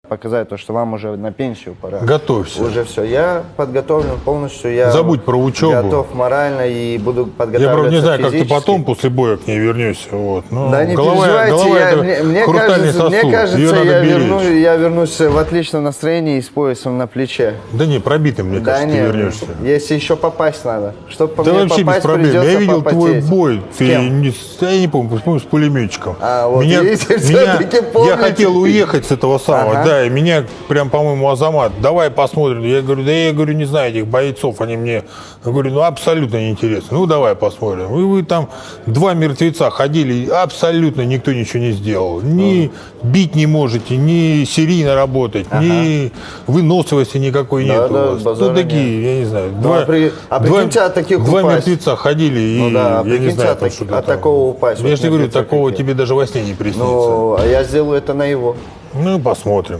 показать то, что вам уже на пенсию пора. Готовься. Уже все. Я подготовлен полностью. Я Забудь про учебу. готов морально и буду Я подготавливаться правда не знаю, как ты физически. потом после боя к ней вернешься. Вот. Ну, Да не голова переживайте, это мне хрустальный кажется, сосуд. Ее надо беречь. я вернусь в отличном настроении и с поясом на плече. Да не, пробитым, мне кажется, ты вернешься. Если еще попасть надо. Чтобы по Да мне вообще без попасть, проблем. Я придется видел твой попотеть. бой. С Ты кем? я не помню, по-моему, с пулеметчиком. Вот видите, всё-таки я помните. хотел уехать с этого самого, Ага. да, и меня прям, по-моему, Азамат, давай посмотрим. Я говорю, да я говорю, не знаю этих бойцов, они мне, я говорю, ну абсолютно неинтересно. Ну давай посмотрим. Вы там два мертвеца ходили, абсолютно никто ничего не сделал. Ни бить не можете, ни серийно работать, ни выносливости никакой нет у вас. базара Ну такие, я не знаю, прикиньте, от таких два упасть. мертвеца ходили, и Ну да, я не прикиньте, знаю, от там таки- что-то от там. такого упасть. Я Вот же не говорю, мертвеца такого какие. тебе даже во сне не приснится. Ну, а я сделаю это на его. Ну, посмотрим.